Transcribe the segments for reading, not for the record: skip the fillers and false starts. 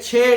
6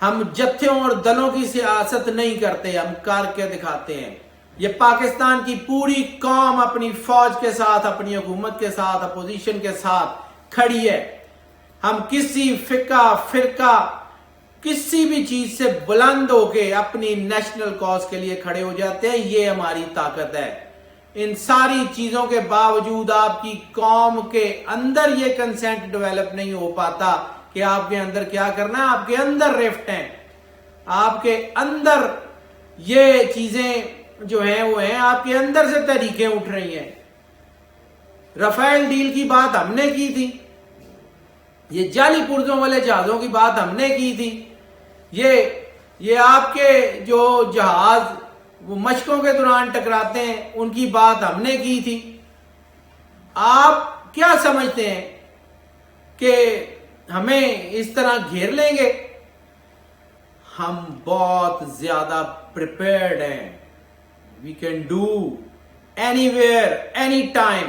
ہم جتھوں اور دلوں کی سیاست نہیں کرتے, ہم کر کے دکھاتے ہیں. یہ پاکستان کی پوری قوم اپنی فوج کے ساتھ, اپنی حکومت کے ساتھ, اپوزیشن کے ساتھ کھڑی ہے. ہم کسی فرقہ کسی بھی چیز سے بلند ہو کے اپنی نیشنل کاز کے لیے کھڑے ہو جاتے ہیں. یہ ہماری طاقت ہے. ان ساری چیزوں کے باوجود آپ کی قوم کے اندر یہ کنسنٹ ڈیولپ نہیں ہو پاتا کہ آپ کے اندر کیا کرنا ہے. آپ کے اندر ریفٹ ہیں, آپ کے اندر یہ چیزیں جو ہیں وہ ہیں, آپ کے اندر سے تحریکیں اٹھ رہی ہیں. رفیل ڈیل کی بات ہم نے کی تھی, یہ جعلی پرزوں والے جہازوں کی بات ہم نے کی تھی, یہ آپ کے جو جہاز وہ مشقوں کے دوران ٹکراتے ہیں ان کی بات ہم نے کی تھی. آپ کیا سمجھتے ہیں کہ ہمیں اس طرح گھیر لیں گے؟ ہم بہت زیادہ پریپیئرڈ ہیں. We can do anywhere anytime.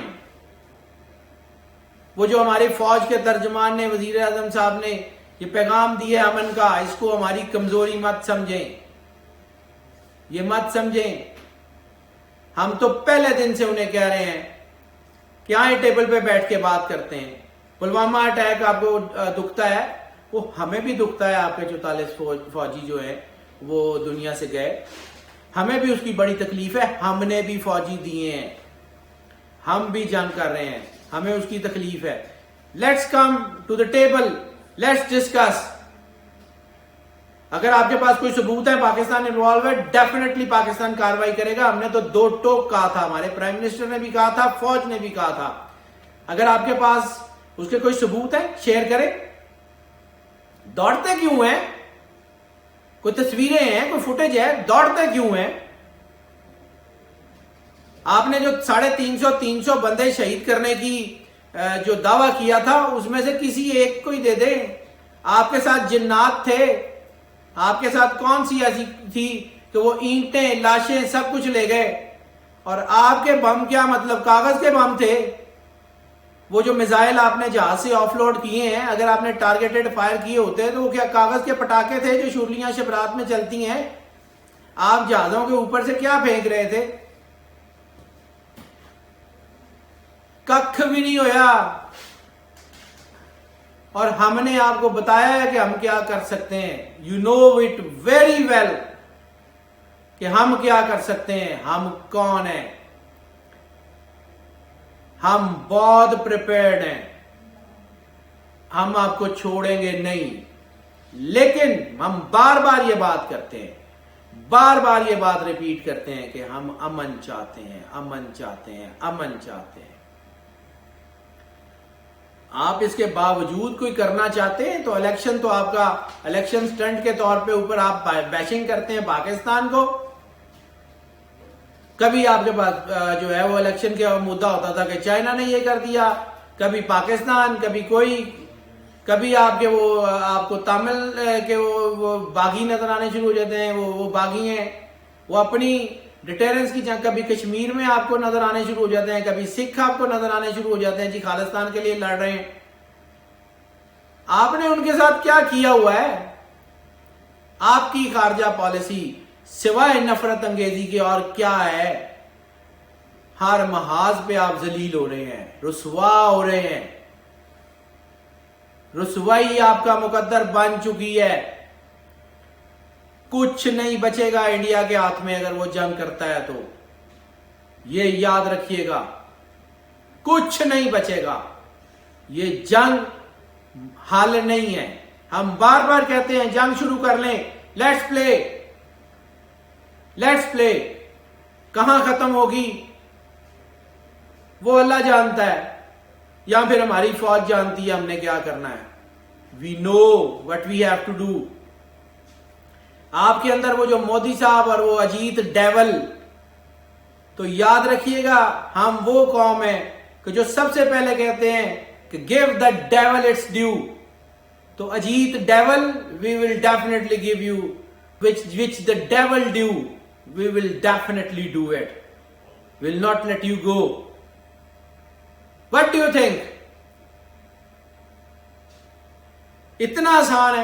وہ جو ہماری فوج کے ترجمان نے, وزیر اعظم صاحب نے یہ پیغام دیا امن کا, اس کو ہماری کمزوری مت سمجھیں, یہ مت سمجھیں. ہم تو پہلے دن سے انہیں کہہ رہے ہیں کہ آئیں ٹیبل پہ بیٹھ کے بات کرتے ہیں. پلوامہ اٹیک آپ کو دکھتا ہے, وہ ہمیں بھی دکھتا ہے. آپ کے 44 فوجی جو ہیں وہ دنیا سے گئے, ہمیں بھی اس کی بڑی تکلیف ہے. ہم نے بھی فوجی دیے ہیں, ہم بھی جنگ کر رہے ہیں, ہمیں اس کی تکلیف ہے. Let's come to the table, let's discuss. اگر آپ کے پاس کوئی ثبوت ہے پاکستان انوالو ہے, ڈیفینیٹلی پاکستان کارروائی کرے گا. ہم نے تو 2 ٹوک کہا تھا, ہمارے پرائم منسٹر نے بھی کہا تھا, فوج نے بھی کہا تھا. اگر آپ کے پاس اس کے کوئی ثبوت ہے شیئر کریں. دوڑتے کیوں ہیں؟ کوئی تصویریں ہیں, کوئی فوٹیج ہے, دوڑتے کیوں ہیں؟ آپ نے جو 350 بندے شہید کرنے کی جو دعویٰ کیا تھا اس میں سے کسی ایک کو ہی دے دیں. آپ کے ساتھ جنات تھے, آپ کے ساتھ کون سی ایسی تھی کہ وہ اینٹیں لاشیں سب کچھ لے گئے, اور آپ کے بم کیا مطلب کاغذ کے بم تھے. وہ جو میزائل آپ نے جہاز سے آف لوڈ کیے ہیں, اگر آپ نے ٹارگیٹڈ فائر کیے ہوتے تو وہ کیا کاغذ کے پٹاخے تھے جو شورلیاں شبرات میں چلتی ہیں؟ آپ جہازوں کے اوپر سے کیا پھینک رہے تھے؟ ککھ بھی نہیں ہویا. اور ہم نے آپ کو بتایا ہے کہ ہم کیا کر سکتے ہیں. You know it very well کہ ہم کیا کر سکتے ہیں, ہم کون ہیں. ہم بہت پریپیئرڈ ہیں, ہم آپ کو چھوڑیں گے نہیں. لیکن ہم بار بار یہ بات کرتے ہیں, بار بار یہ بات ریپیٹ کرتے ہیں کہ ہم امن چاہتے ہیں, امن چاہتے ہیں, امن چاہتے ہیں. آپ اس کے باوجود کوئی کرنا چاہتے ہیں تو الیکشن تو آپ کا الیکشن سٹنٹ کے طور پہ اوپر آپ بیشنگ کرتے ہیں پاکستان کو. کبھی آپ کے پاس جو ہے وہ الیکشن کا مدعا ہوتا تھا کہ چائنا نے یہ کر دیا, کبھی پاکستان, کبھی کوئی, کبھی آپ کے وہ آپ کو تامل کے وہ باغی نظر آنے شروع ہو جاتے ہیں. وہ باغی ہیں, وہ اپنی ڈیٹرنس کی جنگ, کبھی کشمیر میں آپ کو نظر آنے شروع ہو جاتے ہیں, کبھی سکھ آپ کو نظر آنے شروع ہو جاتے ہیں, جی خالصتان کے لیے لڑ رہے ہیں. آپ نے ان کے ساتھ کیا کیا ہوا ہے؟ آپ کی خارجہ پالیسی سوائے نفرت انگیزی کے اور کیا ہے؟ ہر محاذ پہ آپ ذلیل ہو رہے ہیں, رسوا ہو رہے ہیں. رسوائی آپ کا مقدر بن چکی ہے. کچھ نہیں بچے گا انڈیا کے ہاتھ میں اگر وہ جنگ کرتا ہے تو, یہ یاد رکھیے گا, کچھ نہیں بچے گا. یہ جنگ حل نہیں ہے. ہم بار بار کہتے ہیں جنگ شروع کر لیں, لیٹس پلے, لیٹس پلے. کہاں ختم ہوگی وہ اللہ جانتا ہے, یا پھر ہماری فوج جانتی ہے ہم نے کیا کرنا ہے. We know what we have to do. آپ کے اندر وہ جو مودی صاحب اور وہ اجیت ڈیول, تو یاد رکھیے گا ہم وہ قوم ہیں کہ جو سب سے پہلے کہتے ہیں کہ give the devil its due. تو Ajit Doval, we will definitely give you which the devil do, we will definitely do it. Will not let you go. What do you think? اتنا آسان ہے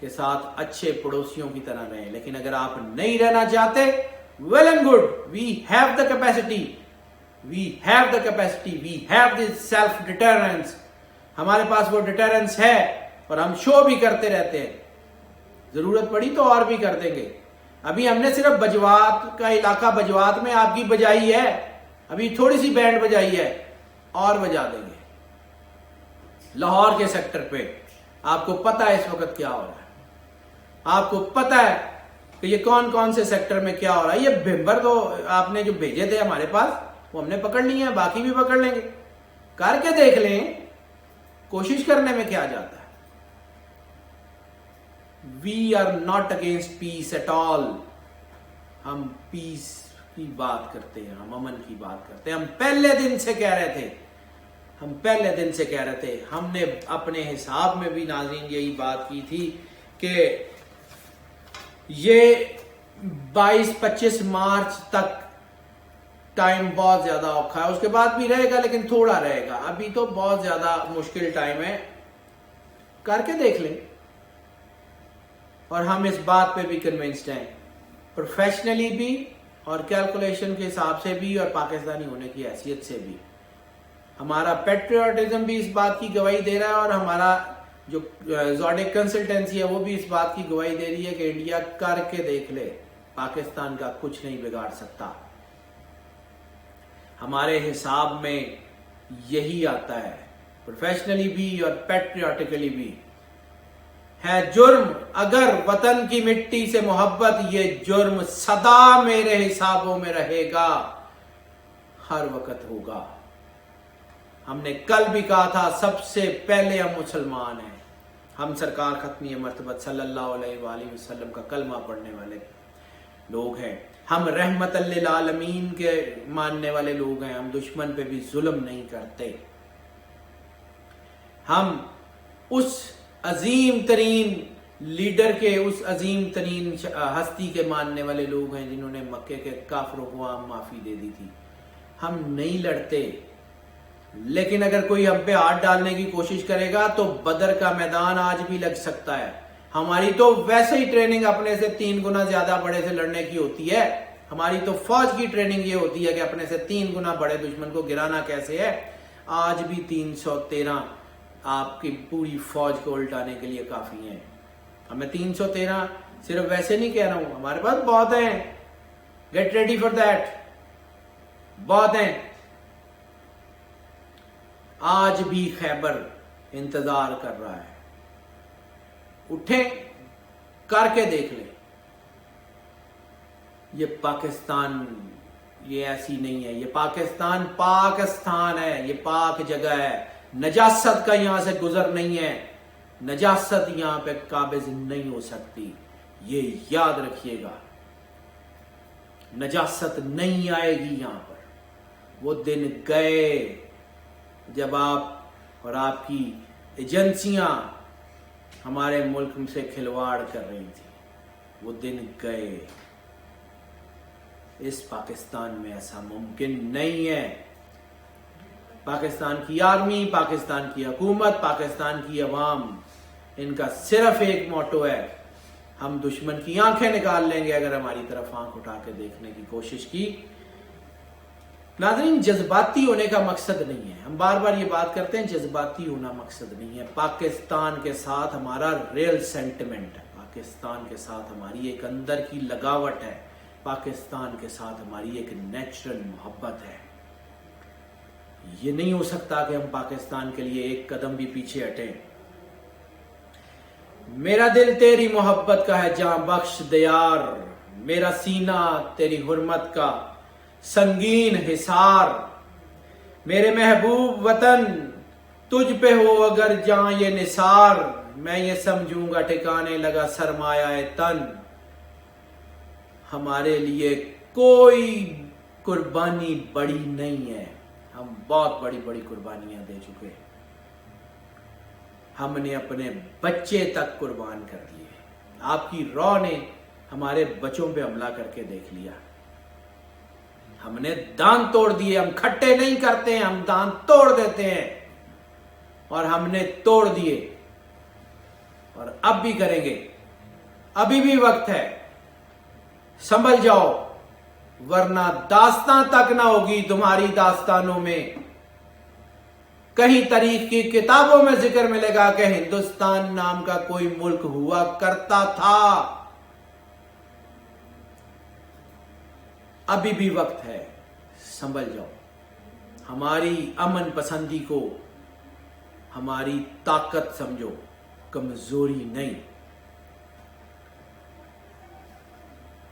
کے ساتھ اچھے پڑوسیوں کی طرح رہیں. لیکن اگر آپ نہیں رہنا چاہتے, well and good, we have the capacity, we have the self deterrence. ہمارے پاس وہ ڈیٹررنس ہے اور ہم شو بھی کرتے رہتے ہیں. ضرورت پڑی تو اور بھی کر دیں گے. ابھی ہم نے صرف بجوات کا علاقہ, بجوات میں آپ کی بجائی ہے, ابھی تھوڑی سی بینڈ بجائی ہے, اور بجا دیں گے. لاہور کے سیکٹر پہ آپ کو پتا ہے اس وقت کیا ہو رہا ہے, آپ کو پتا ہے کہ یہ کون کون سے سیکٹر میں کیا ہو رہا ہے. یہ بھمبر تو آپ نے جو بھیجے تھے ہمارے پاس وہ ہم نے پکڑ لیے ہیں, باقی بھی پکڑ لیں گے. کر کے دیکھ لیں, کوشش کرنے میں کیا جاتا ہے. We are not against peace at all. ہم پیس کی بات کرتے ہیں, ہم امن کی بات کرتے ہیں. ہم پہلے دن سے کہہ رہے تھے, ہم نے اپنے حساب میں بھی ناظرین یہی بات کی تھی کہ یہ 22-25 مارچ تک ٹائم بہت زیادہ اوکھا ہے. اس کے بعد بھی رہے گا لیکن تھوڑا رہے گا. ابھی تو بہت زیادہ مشکل ٹائم ہے. کر کے دیکھ لیں. اور ہم اس بات پہ بھی کنونسڈ ہیں, پروفیشنلی بھی اور کیلکولیشن کے حساب سے بھی اور پاکستانی ہونے کی حیثیت سے بھی. ہمارا پیٹریوٹزم بھی اس بات کی گواہی دے رہا ہے, اور ہمارا جو زوڈک کنسلٹنسی ہے وہ بھی اس بات کی گواہی دے رہی ہے کہ انڈیا کر کے دیکھ لے, پاکستان کا کچھ نہیں بگاڑ سکتا. ہمارے حساب میں یہی آتا ہے, پروفیشنلی بھی اور پیٹریوٹیکلی بھی. ہے جرم اگر وطن کی مٹی سے محبت, یہ جرم سدا میرے حسابوں میں رہے گا, ہر وقت ہوگا. ہم نے کل بھی کہا تھا سب سے پہلے ہم مسلمان ہیں. ہم سرکار ختمی مرتبت صلی اللہ علیہ وآلہ وسلم کا کلمہ پڑھنے والے لوگ ہیں. ہم رحمت للعالمین کے ماننے والے لوگ ہیں. ہم دشمن پہ بھی ظلم نہیں کرتے. ہم اس عظیم ترین لیڈر کے, اس عظیم ترین ہستی کے ماننے والے لوگ ہیں جنہوں نے مکے کے کافروں کو عام معافی دے دی تھی. ہم نہیں لڑتے, لیکن اگر کوئی ہم پہ ہاتھ ڈالنے کی کوشش کرے گا تو بدر کا میدان آج بھی لگ سکتا ہے. ہماری تو ویسے ہی ٹریننگ اپنے سے 3 گنا زیادہ بڑے سے لڑنے کی ہوتی ہے. ہماری تو فوج کی ٹریننگ یہ ہوتی ہے کہ اپنے سے 3 گنا بڑے دشمن کو گرانا کیسے ہے. آج بھی 313 آپ کی پوری فوج کو الٹانے کے لیے کافی ہیں. ہمیں 313 صرف ویسے نہیں کہہ رہا ہوں, ہمارے پاس بہت ہیں. گیٹ ریڈی فار دیٹ, بہت ہیں. آج بھی خیبر انتظار کر رہا ہے. اٹھیں, کر کے دیکھ لیں. یہ پاکستان یہ ایسی نہیں ہے. یہ پاکستان ہے, یہ پاک جگہ ہے. نجاست کا یہاں سے گزر نہیں ہے. نجاست یہاں پہ قابض نہیں ہو سکتی, یہ یاد رکھیے گا. نجاست نہیں آئے گی یہاں پر. وہ دن گئے جب آپ اور آپ کی ایجنسیاں ہمارے ملک سے کھلواڑ کر رہی تھی. وہ دن گئے. اس پاکستان میں ایسا ممکن نہیں ہے. پاکستان کی آرمی, پاکستان کی حکومت, پاکستان کی عوام, ان کا صرف ایک موٹو ہے, ہم دشمن کی آنکھیں نکال لیں گے اگر ہماری طرف آنکھ اٹھا کے دیکھنے کی کوشش کی. ناظرین, جذباتی ہونے کا مقصد نہیں ہے. ہم بار بار یہ بات کرتے ہیں, جذباتی ہونا مقصد نہیں ہے. پاکستان کے ساتھ ہمارا ریل سینٹیمنٹ ہے. پاکستان کے ساتھ ہماری ایک اندر کی لگاوٹ ہے. پاکستان کے ساتھ ہماری ایک نیچرل محبت ہے. یہ نہیں ہو سکتا کہ ہم پاکستان کے لیے ایک قدم بھی پیچھے ہٹیں. میرا دل تیری محبت کا ہے جاں بخش دیار, میرا سینہ تیری حرمت کا سنگین حصار. میرے محبوب وطن تجھ پہ ہو اگر جاں یہ نثار, میں یہ سمجھوں گا ٹھکانے لگا سرمایہ تن. ہمارے لیے کوئی قربانی بڑی نہیں ہے. ہم بہت بڑی بڑی قربانیاں دے چکے. ہم نے اپنے بچے تک قربان کر دیے. آپ کی رو نے ہمارے بچوں پہ حملہ کر کے دیکھ لیا. ہم نے دانت توڑ دیے. ہم کھٹے نہیں کرتے ہیں, ہم دانت توڑ دیتے ہیں, اور ہم نے توڑ دیے. اور اب بھی کریں گے. ابھی بھی وقت ہے, سنبھل جاؤ ورنہ داستان تک نہ ہوگی تمہاری داستانوں میں. کہیں تاریخ کی کتابوں میں ذکر ملے گا کہ ہندوستان نام کا کوئی ملک ہوا کرتا تھا. ابھی بھی وقت ہے, سنبھل جاؤ. ہماری امن پسندی کو ہماری طاقت سمجھو, کمزوری نہیں.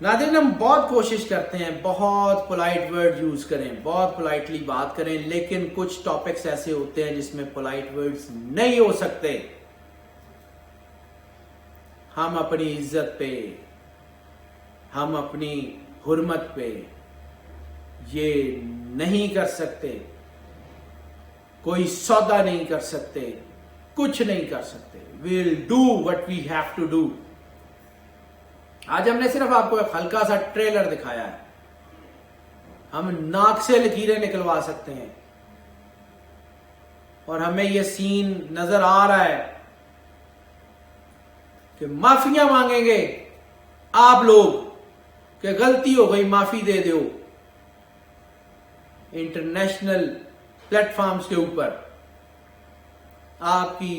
ناظرین, ہم بہت کوشش کرتے ہیں بہت پولائٹ ورڈ یوز کریں, بہت پولائٹلی بات کریں, لیکن کچھ ٹاپکس ایسے ہوتے ہیں جس میں پولائٹ ورڈز نہیں ہو سکتے. ہم اپنی عزت پہ, ہم اپنی حرمت پہ یہ نہیں کر سکتے, کوئی سودا نہیں کر سکتے, کچھ نہیں کر سکتے. we'll do what we have to do. آج ہم نے صرف آپ کو ایک ہلکا سا ٹریلر دکھایا ہے. ہم ناک سے لکیریں نکلوا سکتے ہیں اور ہمیں یہ سین نظر آ رہا ہے کہ معافیاں مانگیں گے آپ لوگ کہ غلطی ہو گئی, معافی دے دو. انٹرنیشنل پلیٹ فارمز کے اوپر آپ کی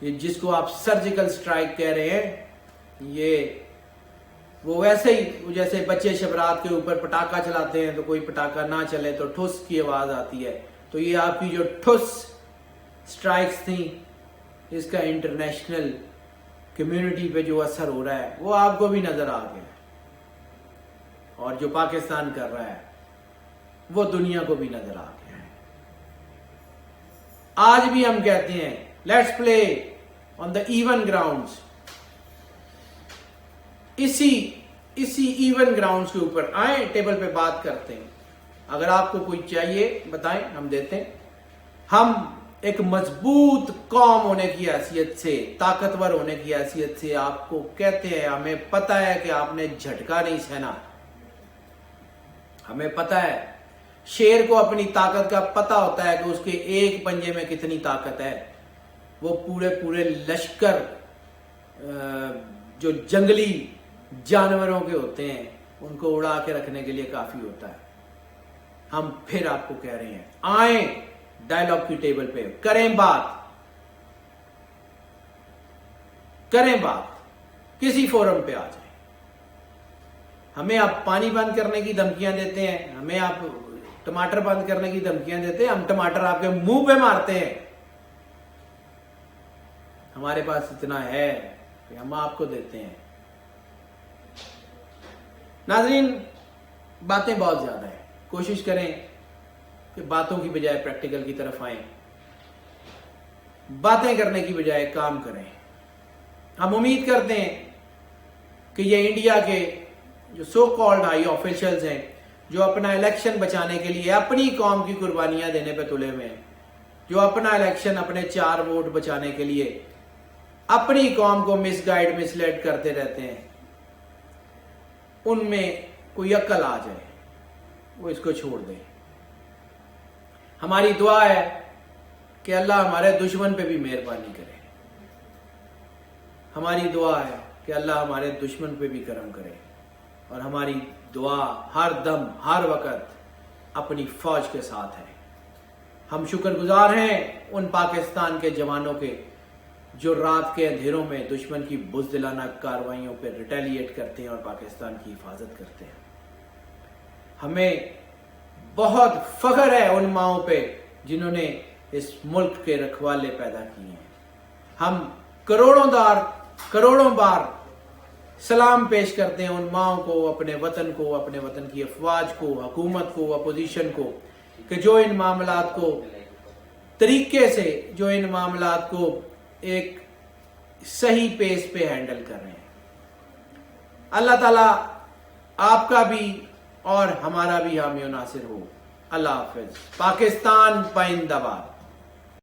جس کو آپ سرجیکل سٹرائک کہہ رہے ہیں, یہ وہ ویسے ہی جیسے بچے شبرات کے اوپر پٹاخہ چلاتے ہیں تو کوئی پٹاخہ نہ چلے تو ٹھس کی آواز آتی ہے. تو یہ آپ کی جو ٹھس سٹرائکس تھیں, اس کا انٹرنیشنل کمیونٹی پہ جو اثر ہو رہا ہے وہ آپ کو بھی نظر آ گیا, اور جو پاکستان کر رہا ہے وہ دنیا کو بھی نظر آ گیا ہے. آج بھی ہم کہتے ہیں let's play on the even grounds. اسی ایون گراؤنڈز کے اوپر آئیں, ٹیبل پہ بات کرتے ہیں. اگر آپ کو کوئی چاہیے بتائیں, ہم دیتے ہیں. ہم ایک مضبوط قوم ہونے کی حیثیت سے, طاقتور ہونے کی حیثیت سے آپ کو کہتے ہیں, ہمیں پتہ ہے کہ آپ نے جھٹکا نہیں سہنا. ہمیں پتہ ہے, شیر کو اپنی طاقت کا پتہ ہوتا ہے کہ اس کے ایک پنجے میں کتنی طاقت ہے. وہ پورے لشکر جو جنگلی جانوروں کے ہوتے ہیں ان کو اڑا کے رکھنے کے لیے کافی ہوتا ہے. ہم پھر آپ کو کہہ رہے ہیں, آئیں ڈائلاگ کی ٹیبل پہ, کریں بات, کسی فورم پہ آ جائیں. ہمیں آپ پانی بند کرنے کی دھمکیاں دیتے ہیں, ہمیں آپ ٹماٹر بند کرنے کی دھمکیاں دیتے ہیں, ہم ٹماٹر آپ کے منہ پہ مارتے ہیں. ہمارے پاس اتنا ہے کہ ہم آپ کو دیتے ہیں. ناظرین, باتیں بہت زیادہ ہیں, کوشش کریں کہ باتوں کی بجائے پریکٹیکل کی طرف آئیں, باتیں کرنے کی بجائے کام کریں. ہم امید کرتے ہیں کہ یہ انڈیا کے جو سو کالڈ ہائی آفیشلز ہیں, جو اپنا الیکشن بچانے کے لیے اپنی قوم کی قربانیاں دینے پہ تلے ہوئے ہیں, جو اپنا الیکشن اپنے 4 ووٹ بچانے کے لیے اپنی قوم کو مس گائیڈ مس لیڈ کرتے رہتے ہیں, ان میں کوئی عقل آ جائے, وہ اس کو چھوڑ دیں. ہماری دعا ہے کہ اللہ ہمارے دشمن پہ بھی مہربانی کرے. ہماری دعا ہے کہ اللہ ہمارے دشمن پہ بھی کرم کرے. اور ہماری دعا ہر دم ہر وقت اپنی فوج کے ساتھ ہے. ہم شکر گزار ہیں ان پاکستان کے جوانوں کے جو رات کے اندھیروں میں دشمن کی بزدلانہ کارروائیوں پہ ریٹیلیٹ کرتے ہیں اور پاکستان کی حفاظت کرتے ہیں. ہمیں بہت فخر ہے ان ماؤں پہ جنہوں نے اس ملک کے رکھوالے پیدا کیے ہیں. ہم کروڑوں بار سلام پیش کرتے ہیں ان ماؤں کو, اپنے وطن کی افواج کو, حکومت کو, اپوزیشن کو, کہ جو ان معاملات کو طریقے سے, جو ان معاملات کو ایک صحیح پیس پہ ہینڈل کر رہے ہیں. اللہ تعالیٰ آپ کا بھی اور ہمارا بھی حامی و ناصر ہو. اللہ حافظ. پاکستان پائندہ باد.